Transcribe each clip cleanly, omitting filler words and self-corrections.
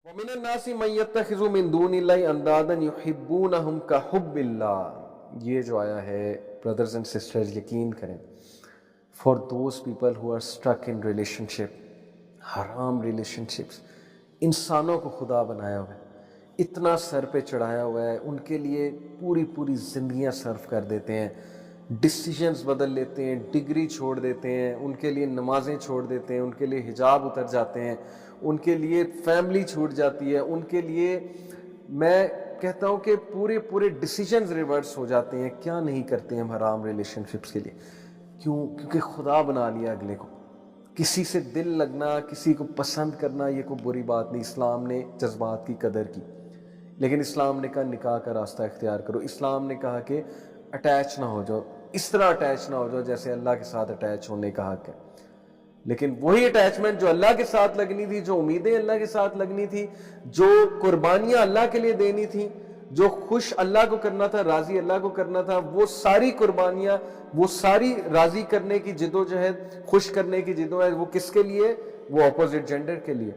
وَمِنَ النَّاسِ مَن يَتَّخِذُ مِن دُونِ اللَّهِ أَندَادًا يُحِبُّونَهُم كَحُبِّ اللَّهِ. یہ جو آیا ہے brothers and sisters یقین کریں for those people who are stuck in relationship, حرام relationships, انسانوں کو خدا بنایا ہوا ہے، اتنا سر پہ چڑھایا ہوا ہے، ان کے لیے پوری پوری زندگیاں صرف کر دیتے ہیں، ڈیسیجنز بدل لیتے ہیں، ڈگری چھوڑ دیتے ہیں، ان کے لیے نمازیں چھوڑ دیتے ہیں، ان کے لیے حجاب اتر جاتے ہیں، ان کے لیے فیملی چھوٹ جاتی ہے، ان کے لیے میں کہتا ہوں کہ پورے ڈیسیجنز ریورس ہو جاتے ہیں. کیا نہیں کرتے ہیں ہم حرام ریلیشن شپس کے لیے؟ کیونکہ خدا بنا لیا اگلے کو. کسی سے دل لگنا، کسی کو پسند کرنا یہ کوئی بری بات نہیں. اسلام نے جذبات کی قدر کی، لیکن اسلام نے کہا نکاح کا راستہ اختیار کرو. اسلام نے کہا کہ اٹیچ نہ ہو جاؤ، اس طرح اٹیچ نہ ہو جاؤ جیسے اللہ کے ساتھ اٹیچ ہونے کا حق ہے. لیکن وہی اٹیچمنٹ جو اللہ کے ساتھ لگنی تھی، جو امیدیں اللہ کے ساتھ لگنی تھی، جو قربانیاں اللہ کے لیے دینی تھی، جو خوش اللہ کو کرنا تھا، راضی اللہ کو کرنا تھا، وہ ساری قربانیاں، وہ ساری راضی کرنے کی جدوجہد، خوش کرنے کی جدوجہد، وہ کس کے لیے؟ وہ اپوزٹ جینڈر کے لیے،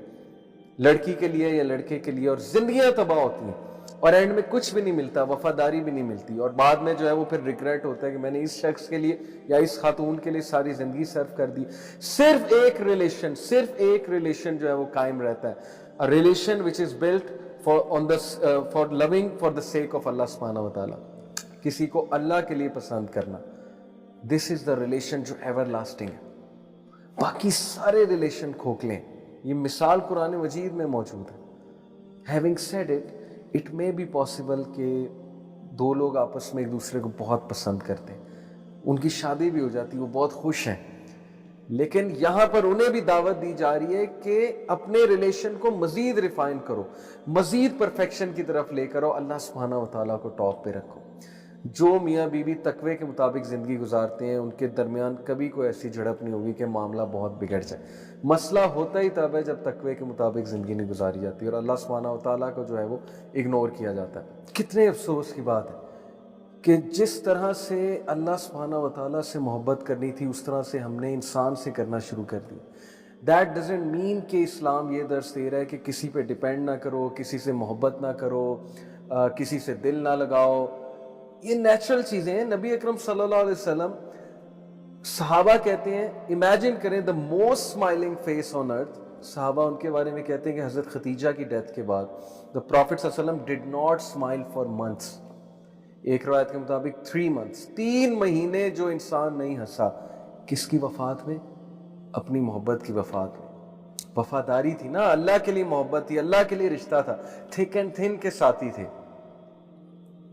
لڑکی کے لیے یا لڑکے کے لیے. اور زندگیاں تباہ ہوتی ہیں اور اینڈ میں کچھ بھی نہیں ملتا، وفاداری بھی نہیں ملتی، اور بعد میں جو ہے وہ پھر ریگریٹ ہوتا ہے کہ میں نے اس شخص کے لیے یا اس خاتون کے لیے ساری زندگی صرف کر دی. صرف ایک ریلیشن جو ہے وہ قائم رہتا ہے، a relation which is built for loving for the sake of Allah سبحانہ وتعالی، کسی کو اللہ کے لیے پسند کرنا. this is the relation جو ایور لاسٹنگ ہے. باقی سارے ریلیشن کھوکھلے ہیں. یہ مثال قرآن مجید میں موجود ہے. Having said it, it may be possible کہ دو لوگ آپس میں ایک دوسرے کو بہت پسند کرتے ہیں، ان کی شادی بھی ہو جاتی، وہ بہت خوش ہیں، لیکن یہاں پر انہیں بھی دعوت دی جا رہی ہے کہ اپنے ریلیشن کو مزید ریفائن کرو، مزید پرفیکشن کی طرف لے کرو، اللہ سبحانہ وتعالیٰ کو ٹاپ پہ رکھو. جو میاں بیوی تقوی کے مطابق زندگی گزارتے ہیں ان کے درمیان کبھی کوئی ایسی جھڑپ نہیں ہوگی کہ معاملہ بہت بگڑ جائے. مسئلہ ہوتا ہی تب ہے جب تقوی کے مطابق زندگی نہیں گزاری جاتی اور اللہ سبحانہ وتعالیٰ کو جو ہے وہ اگنور کیا جاتا ہے. کتنے افسوس کی بات ہے کہ جس طرح سے اللہ سبحانہ وتعالیٰ سے محبت کرنی تھی اس طرح سے ہم نے انسان سے کرنا شروع کر دی. دیٹ ڈزنٹ مین کہ اسلام یہ درس دے رہا ہے کہ کسی پہ ڈیپینڈ نہ کرو، کسی سے محبت نہ کرو، کسی سے دل نہ لگاؤ. یہ نیچرل چیزیں ہیں. نبی اکرم صلی اللہ علیہ وسلم، صحابہ کہتے ہیں، امیجن کریں the most smiling face on earth. صحابہ ان کے بارے میں کہتے ہیں کہ حضرت خدیجہ کی ڈیتھ کے بعد the Prophet صلی اللہ علیہ وسلم did not smile for months. ایک روایت کے مطابق 3 months، 3 مہینے جو انسان نہیں ہنسا. کس کی وفات میں؟ اپنی محبت کی وفات میں. وفاداری تھی نا، اللہ کے لیے محبت تھی، اللہ کے لیے رشتہ تھا. تھک اینڈ تھن کے ساتھی تھے.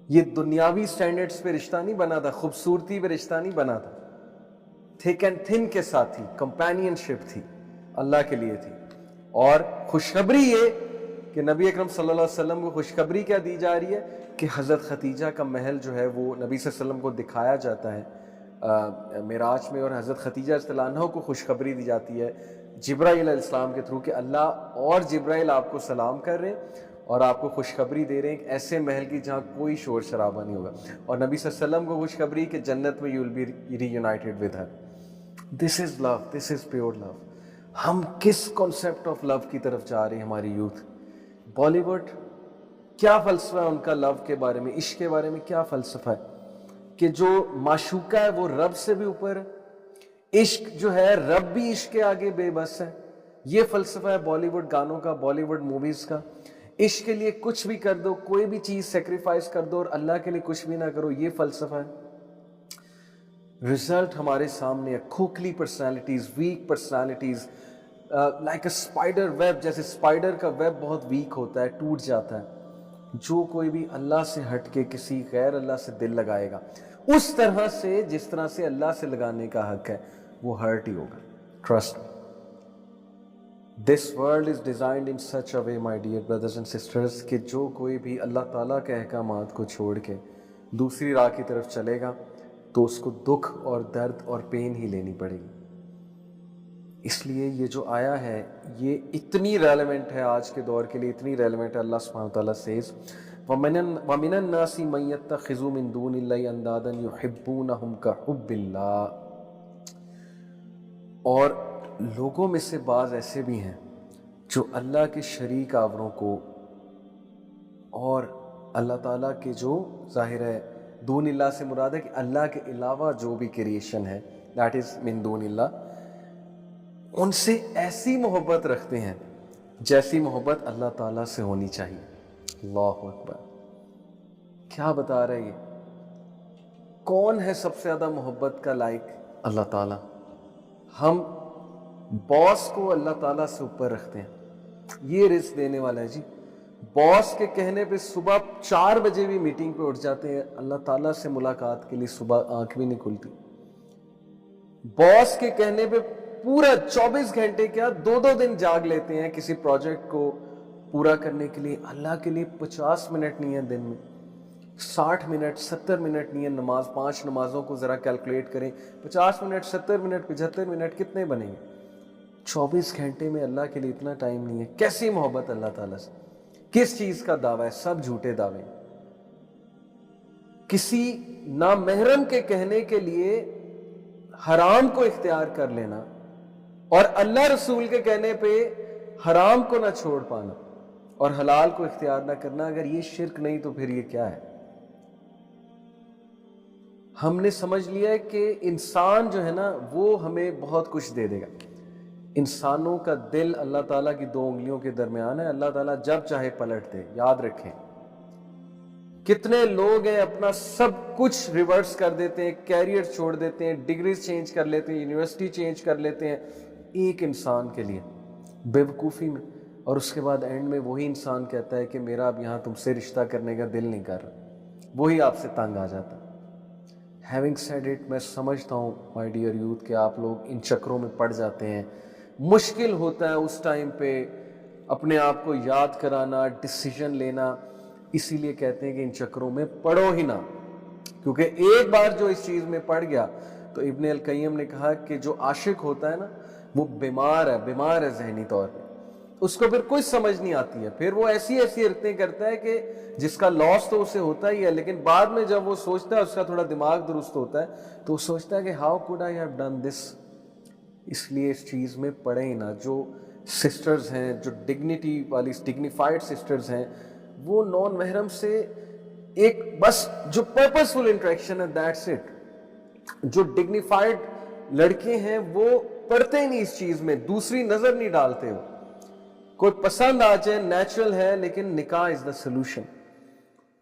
یہ دنیاوی سٹینڈرڈز پہ رشتہ نہیں بنا تھا، خوبصورتی پہ رشتہ نہیں بنا تھا. تھک اینڈ تھن کے ساتھ تھی، کمپینین شپ تھی، اللہ کے لیے تھی. اور خوشخبری یہ کہ نبی اکرم صلی اللہ علیہ وسلم کو خوشخبری کیا دی جا رہی ہے کہ حضرت خدیجہ کا محل جو ہے وہ نبی صلی اللہ علیہ وسلم کو دکھایا جاتا ہے معراج میں، اور حضرت خدیجہ رضی اللہ عنہ کو خوشخبری دی جاتی ہے جبرائیل علیہ السلام کے تھرو کہ اللہ اور جبرائیل آپ کو سلام کر رہے ہیں اور آپ کو خوشخبری دے رہے ہیں کہ ایسے محل کی جہاں کوئی شور شرابہ نہیں ہوگا. اور نبی صلی اللہ علیہ وسلم کو خوشخبری کہ جنت میں you will be reunited with her. This is love, this is pure love. ہم کس کانسیپٹ آف لو کی طرف جا رہے ہیں؟ ہماری یوتھ بالی ووڈ کیا فلسفہ ہے ان کا لو کے بارے میں، عشق کے بارے میں کیا فلسفہ ہے کہ جو معشوقہ ہے وہ رب سے بھی اوپر ہے، عشق جو ہے رب بھی عشق کے آگے بے بس ہے. یہ فلسفہ ہے بالی ووڈ گانوں کا، بالی ووڈ موویز کا. عشق کے لیے کچھ بھی کر دو، کوئی بھی چیز سیکریفائز کر دو اور اللہ کے لیے کچھ بھی نہ کرو، یہ فلسفہ ہے. رزلٹ ہمارے سامنے ہے. کھوکھلی personalities, weak personalities, like a spider web. جیسے اسپائڈر کا ویب بہت ویک ہوتا ہے، ٹوٹ جاتا ہے. جو کوئی بھی اللہ سے ہٹ کے کسی غیر اللہ سے دل لگائے گا اس طرح سے جس طرح سے اللہ سے لگانے کا حق ہے وہ ہرٹ ہی ہوگا. Trust me. This world is designed in such a way, my dear brothers and sisters, کہ جو کوئی بھی اللہ تعالیٰ کے احکامات کو چھوڑ کے دوسری راہ کی طرف چلے گا تو اس کو دکھ اور درد اور پین ہی لینی پڑے گی. اس لیے یہ جو آیا ہے یہ اتنی ریلیونٹ ہے آج کے دور کے لیے، اتنی ریلیونٹ ہے. اللہ سبحانہ وتعالیٰ سیز وَمِنَ النَّاسِ مَن يَتَّخِذُ مِن دُونِ اللَّهِ أَندَادًا يُحِبُّونَهُمْ كَحُبِّ اللَّهِ. اور لوگوں میں سے بعض ایسے بھی ہیں جو اللہ کے شریک آوروں کو اور اللہ تعالیٰ کے جو ظاہر ہے دون اللہ سے مراد ہے کہ اللہ کے علاوہ جو بھی کریشن ہے دیٹ از من دون اللہ، ان سے ایسی محبت رکھتے ہیں جیسی محبت اللہ تعالیٰ سے ہونی چاہیے. اللہ اکبر. کیا بتا رہے یہ؟ کون ہے سب سے زیادہ محبت کا لائق؟ اللہ تعالیٰ. ہم باس کو اللہ تعالیٰ سے اوپر رکھتے ہیں. یہ رزق دینے والا ہے جی. باس کے کہنے پہ صبح 4 بجے بھی میٹنگ پہ اٹھ جاتے ہیں. اللہ تعالیٰ سے ملاقات کے لیے صبح آنکھ بھی نہیں کھلتی. باس کے کہنے پہ پورا 24 گھنٹے کیا 2 دن جاگ لیتے ہیں کسی پروجیکٹ کو پورا کرنے کے لیے. اللہ کے لیے 50 منٹ نہیں ہے دن میں، 60 منٹ 70 منٹ نہیں ہے. نماز 5 نمازوں کو ذرا کیلکولیٹ کریں، 50 منٹ 70 منٹ 75 منٹ کتنے بنیں گے؟ 24 گھنٹے میں اللہ کے لیے اتنا ٹائم نہیں ہے. کیسی محبت اللہ تعالیٰ سے. کس چیز کا دعویٰ ہے؟ سب جھوٹے دعوے. کسی نامحرم کے کہنے کے لیے حرام کو اختیار کر لینا اور اللہ رسول کے کہنے پہ حرام کو نہ چھوڑ پانا اور حلال کو اختیار نہ کرنا، اگر یہ شرک نہیں تو پھر یہ کیا ہے؟ ہم نے سمجھ لیا ہے کہ انسان جو ہے نا وہ ہمیں بہت کچھ دے دے گا. انسانوں کا دل اللہ تعالیٰ کی 2 انگلیوں کے درمیان ہے. اللہ تعالیٰ جب چاہے پلٹ دے. یاد رکھیں کتنے لوگ ہیں اپنا سب کچھ ریورس کر دیتے ہیں، کیریئر چھوڑ دیتے ہیں، ڈگریز چینج کر لیتے ہیں، یونیورسٹی چینج کر لیتے ہیں ایک انسان کے لیے بے وقوفی میں، اور اس کے بعد اینڈ میں وہی انسان کہتا ہے کہ میرا اب یہاں تم سے رشتہ کرنے کا دل نہیں کر رہا. وہی آپ سے تنگ آ جاتا. ہیونگ سیڈ اٹ، میں سمجھتا ہوں مائی ڈیئر یوتھ کہ آپ لوگ ان چکروں میں پڑ جاتے ہیں. مشکل ہوتا ہے اس ٹائم پہ اپنے آپ کو یاد کرانا، ڈیسیژن لینا. اسی لیے کہتے ہیں کہ ان چکروں میں پڑو ہی نہ، کیونکہ ایک بار جو اس چیز میں پڑ گیا تو ابن القیم نے کہا کہ جو عاشق ہوتا ہے نا وہ بیمار ہے ذہنی طور پہ. اس کو پھر کوئی سمجھ نہیں آتی ہے، پھر وہ ایسی حرکتیں کرتا ہے کہ جس کا لاس تو اسے ہوتا ہی ہے، لیکن بعد میں جب وہ سوچتا ہے، اس کا تھوڑا دماغ درست ہوتا ہے تو وہ سوچتا ہے کہ how could I have done this. اس لیے اس چیز میں پڑے ہی نہ. جو سسٹرز ہیں، جو ڈگنیٹی والی ڈگنیفائڈ سسٹرز ہیں، وہ نان محرم سے ایک بس جو پرپسفل انٹریکشن ہے دیٹس اٹ. جو ڈگنیفائڈ لڑکے ہیں وہ پڑھتے ہی نہیں اس چیز میں، دوسری نظر نہیں ڈالتے. ہو کوئی پسند آ جائے نیچرل ہے، لیکن نکاح از دا سولوشن.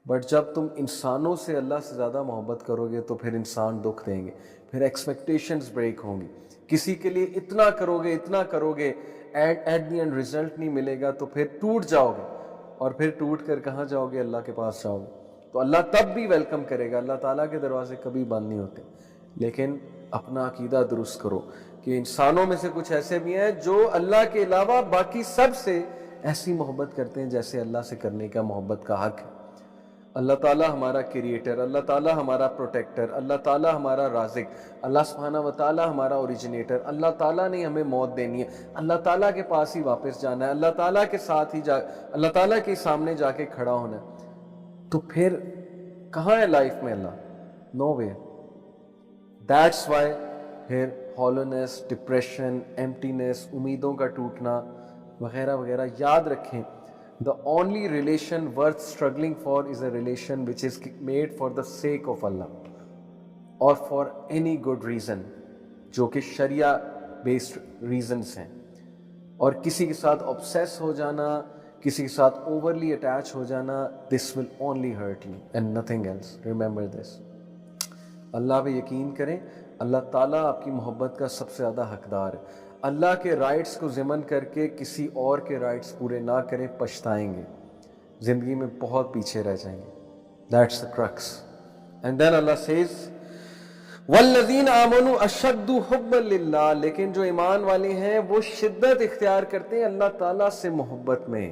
بٹ جب تم انسانوں سے اللہ سے زیادہ محبت کرو گے تو پھر انسان دکھ دیں گے، پھر ایکسپیکٹیشنز بریک ہوں گی. کسی کے لیے اتنا کرو گے ایٹ دی اینڈ ریزلٹ نہیں ملے گا تو پھر ٹوٹ جاؤ گے، اور پھر ٹوٹ کر کہاں جاؤ گے؟ اللہ کے پاس جاؤ گے. تو اللہ تب بھی ویلکم کرے گا. اللہ تعالیٰ کے دروازے کبھی بند نہیں ہوتے. لیکن اپنا عقیدہ درست کرو کہ انسانوں میں سے کچھ ایسے بھی ہیں جو اللہ کے علاوہ باقی سب سے ایسی محبت کرتے ہیں جیسے اللہ سے کرنے کا محبت کا حق ہے. اللہ تعالیٰ ہمارا کریٹر، اللہ تعالیٰ ہمارا پروٹیکٹر، اللہ تعالیٰ ہمارا رازق، اللہ سبحانہ و تعالیٰ ہمارا اوریجنیٹر. اللہ تعالیٰ نے ہمیں موت دینی ہے، اللہ تعالیٰ کے پاس ہی واپس جانا ہے، اللہ تعالیٰ کے ساتھ ہی اللہ تعالیٰ کے سامنے جا کے کھڑا ہونا ہے. تو پھر کہاں ہے لائف میں اللہ؟ نو وے. دیٹس وائی پھر ہالونیس، ڈپریشن، ایمٹینس، امیدوں کا ٹوٹنا وغیرہ وغیرہ. یاد رکھیں the only relation worth struggling for is a relation which is made for the sake of Allah or for any good reason، جو کہ شریعہ بیسڈ ریزنز ہیں. اور کسی کے ساتھ obsess ہو جانا، کسی کے ساتھ overly attach ہو جانا، this will only hurt you and nothing else. Remember this. اللہ پہ یقین کریں، اللہ تعالیٰ آپ کی محبت کا سب سے زیادہ حقدار ہے. اللہ کے رائٹس کو ضمن کر کے کسی اور کے رائٹس پورے نہ کریں، پچھتائیں گے، زندگی میں بہت پیچھے رہ جائیں گے. That's the crux. And then Allah says وَالَّذِينَ آمَنُوا أَشَدُّ حُبًّا لِلَّهِ، لیکن جو ایمان والے ہیں وہ شدت اختیار کرتے ہیں اللہ تعالیٰ سے محبت میں.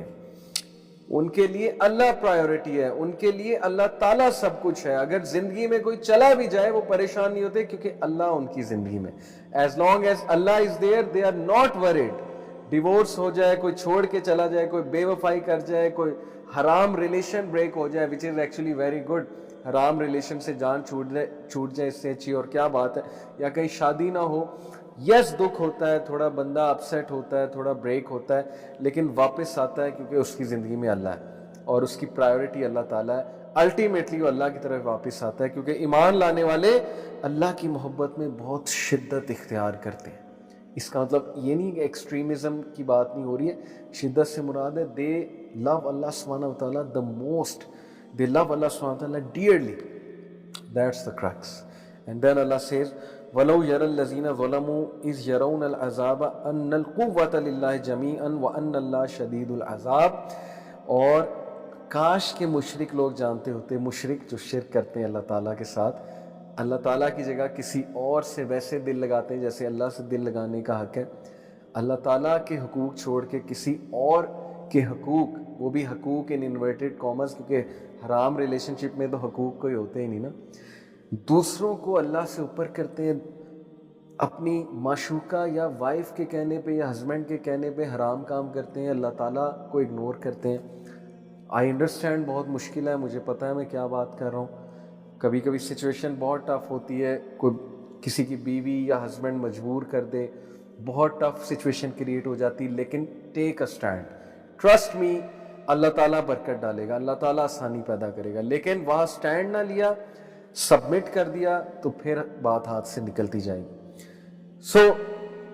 ان کے لیے اللہ پرائیورٹی ہے، ان کے لیے اللہ تعالیٰ سب کچھ ہے. اگر زندگی میں کوئی چلا بھی جائے وہ پریشان نہیں ہوتے کیونکہ اللہ ان کی زندگی میں. As long as Allah is there, they are not worried. Divorce ہو جائے، کوئی چھوڑ کے چلا جائے، کوئی بے وفائی کر جائے، کوئی حرام ریلیشن بریک ہو جائے، which is actually very good. حرام ریلیشن سے جان چھوٹ جائے اس سے اچھی اور کیا بات ہے. یا کہیں شادی نہ ہو یس دکھ ہوتا ہے, تھوڑا بندہ اپسیٹ ہوتا ہے, تھوڑا بریک ہوتا ہے, لیکن واپس آتا ہے کیونکہ اس کی زندگی میں اللہ ہے اور اس کی پرائیورٹی اللہ تعالیٰ ہے. الٹیمیٹلی وہ اللہ کی طرف واپس آتا ہے, کیونکہ ایمان لانے والے اللہ کی محبت میں بہت شدت اختیار کرتے ہیں. اس کا مطلب یہ نہیں کہ ایکسٹریمزم کی بات نہیں ہو رہی ہے, شدت سے مراد ہے دے لو اللہ سبحانہ و تعالیٰ the most, they love Allah subhanahu wa ta'ala dearly. That's the crux. And then Allah says وَلَوْ يَرَى الَّذِينَ ظَلَمُوا إِذْ يَرَوْنَ الْعَذَابَ أَنَّ الْقُوَّةَ لِلَّهِ جَمِيعًا وَأَنَّ اللَّهَ شَدِيدُ الْعَذَابِ. اور کاش کے مشرک لوگ جانتے ہوتے, مشرک جو شرک کرتے ہیں اللہ تعالیٰ کے ساتھ, اللہ تعالیٰ کی جگہ کسی اور سے ویسے دل لگاتے ہیں جیسے اللہ سے دل لگانے کا حق ہے, اللہ تعالیٰ کے حقوق چھوڑ کے کسی اور کے حقوق, وہ بھی حقوق ان انورٹڈ کامرس, کیونکہ حرام ریلیشن شپ میں تو حقوق کوئی ہوتے ہی نہیں نا, دوسروں کو اللہ سے اوپر کرتے ہیں, اپنی معشوقہ یا وائف کے کہنے پہ یا ہسبینڈ کے کہنے پہ حرام کام کرتے ہیں, اللہ تعالیٰ کو اگنور کرتے ہیں. آئی انڈرسٹینڈ بہت مشکل ہے, مجھے پتہ ہے میں کیا بات کر رہا ہوں, کبھی کبھی سچویشن بہت ٹف ہوتی ہے, کوئی کسی کی بیوی یا ہسبینڈ مجبور کر دے, بہت ٹف سچویشن کریٹ ہو جاتی, لیکن ٹیک اے اسٹینڈ, ٹرسٹ می اللہ تعالیٰ برکت ڈالے گا, اللہ تعالیٰ آسانی پیدا کرے گا. لیکن وہاں اسٹینڈ نہ لیا, سبمٹ کر دیا, تو پھر بات ہاتھ سے نکلتی جائے گی. سو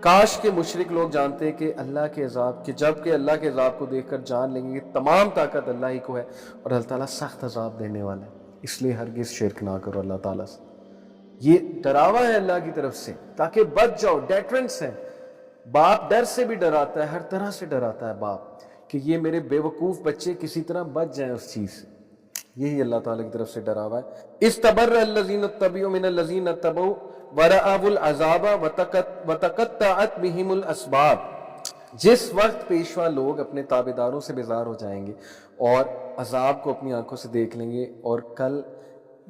کاش کے مشرک لوگ جانتے کہ اللہ کے عذاب, کہ جب کہ اللہ کے عذاب کو دیکھ کر جان لیں گے کہ تمام طاقت اللہ ہی کو ہے اور اللہ تعالیٰ سخت عذاب دینے والا ہے, اس لیے ہرگز شرک نہ کرو اللہ تعالیٰ سے. یہ ڈراوا ہے اللہ کی طرف سے تاکہ بچ جاؤ, ڈیٹرنٹس ہیں. باپ ڈر سے بھی ڈراتا ہے, ہر طرح سے ڈراتا ہے باپ, کہ یہ میرے بے وقوف بچے کسی طرح بچ جائیں اس چیز سے. یہی اللہ تعالیٰ کی طرف سے ڈراوا ہے. استبرأ الذین اتبعوا من الذین اتبعوا ورأوا العذاب وتقطعت بهم الاسباب. جس وقت پیشوا لوگ اپنے تابعداروں سے بیزار ہو جائیں گے اور عذاب کو اپنی آنکھوں سے دیکھ لیں گے, اور کل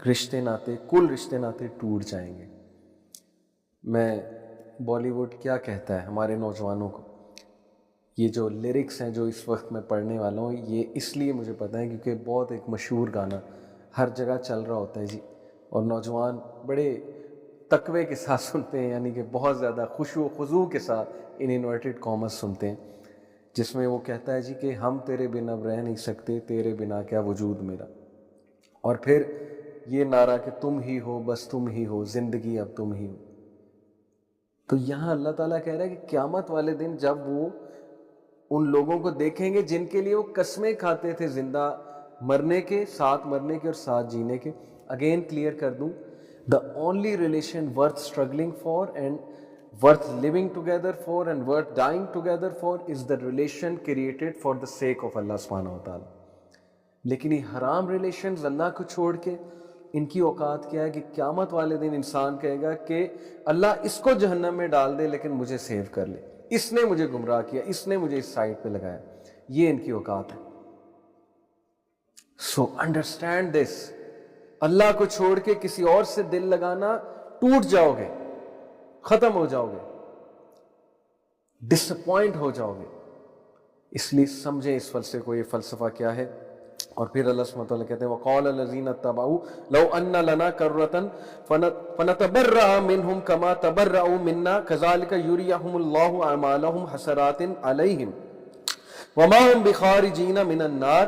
رشتے ناتے, کل رشتے ناتے ٹوٹ جائیں گے. میں بالی ووڈ کیا کہتا ہے ہمارے نوجوانوں کو, یہ جو لیرکس ہیں جو اس وقت میں پڑھنے والا ہوں, یہ اس لیے مجھے پتہ ہے کیونکہ بہت ایک مشہور گانا ہر جگہ چل رہا ہوتا ہے جی, اور نوجوان بڑے تقوی کے ساتھ سنتے ہیں, یعنی کہ بہت زیادہ خشوع و خضوع کے ساتھ ان انورٹڈ کامرس سنتے ہیں, جس میں وہ کہتا ہے جی کہ ہم تیرے بنا اب رہ نہیں سکتے, تیرے بنا کیا وجود میرا, اور پھر یہ نعرہ کہ تم ہی ہو, بس تم ہی ہو, زندگی اب تم ہی ہو. تو یہاں اللہ تعالیٰ کہہ رہا ہے کہ قیامت والے دن جب وہ ان لوگوں کو دیکھیں گے جن کے لیے وہ قسمیں کھاتے تھے زندہ مرنے کے, ساتھ مرنے کے اور ساتھ جینے کے. اگین کلیئر کر دوں, the only relation worth struggling for and worth living together for and worth dying together for is the relation created for the sake of Allah subhanahu wa ta'ala. لیکن یہ حرام ریلیشنز اللہ کو چھوڑ کے ان کی اوقات کیا ہے کہ قیامت والے دن انسان کہے گا کہ اللہ اس کو جہنم میں ڈال دے لیکن مجھے سیو کر لے, اس نے مجھے گمراہ کیا, اس نے مجھے اس سائٹ پہ لگایا. یہ ان کی اوقات ہے. سو انڈرسٹینڈ دس, اللہ کو چھوڑ کے کسی اور سے دل لگانا, ٹوٹ جاؤ گے, ختم ہو جاؤ گے, ڈس اپوائنٹ ہو جاؤ گے. اس لیے سمجھیں اس فلسفے کو, یہ فلسفہ کیا ہے. اور پھر اللہ سبحانہ وتعالیٰ کہتے ہیں وَقَالَ الَّذِينَ اتَّبَعُوا لَوْ أَنَّ لَنَا كَرَّةً فَنَتَبَرَّأَ مِنْهُمْ كَمَا تَبَرَّأُوا مِنَّا كَذَلِكَ يُرِيَهُمُ اللَّهُ أَعْمَالَهُمْ حَسَرَاتٍ عَلَيْهِمْ وَمَا هُمْ بِخَارِجِينَ مِنَ النَّارِ.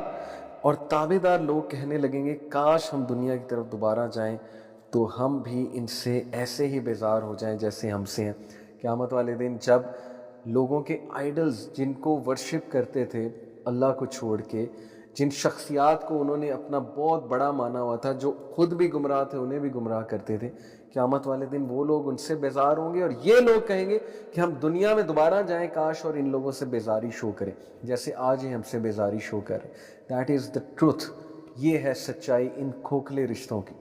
اور تابعدار لوگ کہنے لگیں گے کاش ہم دنیا کی طرف دوبارہ جائیں تو ہم بھی ان سے ایسے ہی بیزار ہو جائیں جیسے ہم سے ہیں. قیامت والے دن جب لوگوں کے آئیڈلز جن کو ورشپ کرتے تھے اللہ کو چھوڑ کے, جن شخصیات کو انہوں نے اپنا بہت بڑا مانا ہوا تھا, جو خود بھی گمراہ تھے انہیں بھی گمراہ کرتے تھے, قیامت والے دن وہ لوگ ان سے بیزار ہوں گے اور یہ لوگ کہیں گے کہ ہم دنیا میں دوبارہ جائیں کاش اور ان لوگوں سے بیزاری شو کریں جیسے آج ہی ہم سے بیزاری شو کریں. That is the truth. یہ ہے سچائی ان کھوکھلے رشتوں کی.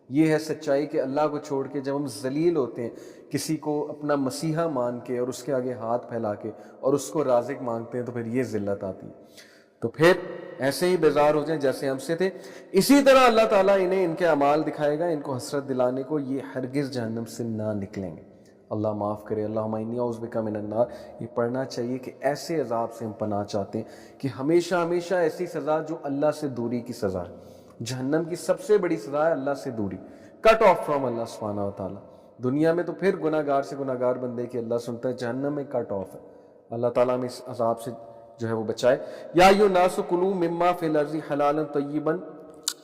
یہ ہے سچائی کہ اللہ کو چھوڑ کے جب ہم ذلیل ہوتے ہیں, کسی کو اپنا مسیحا مان کے اور اس کے آگے ہاتھ پھیلا کے اور اس کو رازق مانگتے ہیں, تو پھر یہ ذلت آتی ہے. تو پھر ایسے ہی بیزار ہو جائیں جیسے ہم سے تھے. اسی طرح اللہ تعالیٰ انہیں ان کے اعمال دکھائے گا, ان کو حسرت دلانے کو, یہ ہرگز جہنم سے نہ نکلیں گے. اللہ معاف کرے. اللہم انی اعوذ بک من النار. یہ پڑھنا چاہیے کہ ایسے عذاب سے ہم پناہ چاہتے ہیں کہ ہمیشہ ہمیشہ ایسی سزا جو اللہ سے دوری کی سزا ہے. جہنم کی سب سے بڑی سزا ہے اللہ سے دوری, کٹ آف فرام اللہ سبحانہ و تعالیٰ. دنیا میں تو پھر گناہگار سے گناہگار بندے کی اللہ سنتا ہے، جہنم میں کٹ آف ہے۔ اللہ تعالیٰ ہمیں اس عذاب سے جو ہے وہ بچائے۔ یا ایھا الناس کلوا مما فی الارض حلالا طیبا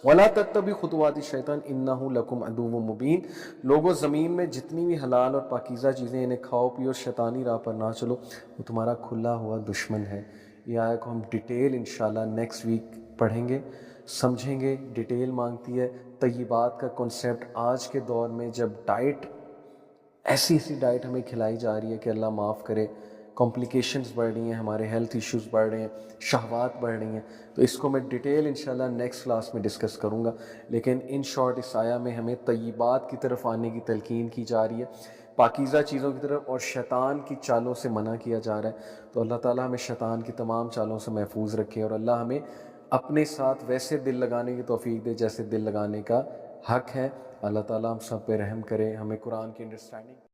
ولا تتبعوا خطوات الشیطان انہ لکم عدو مبین۔ لوگوں زمین میں جتنی بھی حلال اور پاکیزہ چیزیں انہیں کھاؤ پیو، شیطانی راہ پر نہ چلو، وہ تمہارا کھلا ہوا دشمن ہے۔ یہ آیت کو ہم ڈیٹیل انشاءاللہ نیکسٹ ویک پڑھیں گے، سمجھیں گے، ڈیٹیل مانگتی ہے۔ طیبات کا کنسیپٹ آج کے دور میں جب ڈائٹ ایسی ڈائٹ ہمیں کھلائی جا رہی ہے کہ اللہ معاف کرے، کمپلیکیشنز بڑھ رہی ہیں، ہمارے ہیلتھ ایشوز بڑھ رہے ہیں، شہوات بڑھ رہی ہیں، تو اس کو میں ڈیٹیل انشاءاللہ نیکسٹ کلاس میں ڈسکس کروں گا۔ لیکن ان شارٹ اس آیا میں ہمیں طیبات کی طرف آنے کی تلقین کی جا رہی ہے، پاکیزہ چیزوں کی طرف، اور شیطان کی چالوں سے منع کیا جا رہا ہے۔ تو اللہ تعالیٰ ہمیں شیطان کی تمام چالوں سے محفوظ رکھے، اور اللہ ہمیں اپنے ساتھ ویسے دل لگانے کی توفیق دے جیسے دل لگانے کا حق ہے۔ اللہ تعالیٰ ہم سب پہ رحم کرے، ہمیں قرآن کی انڈرسٹینڈنگ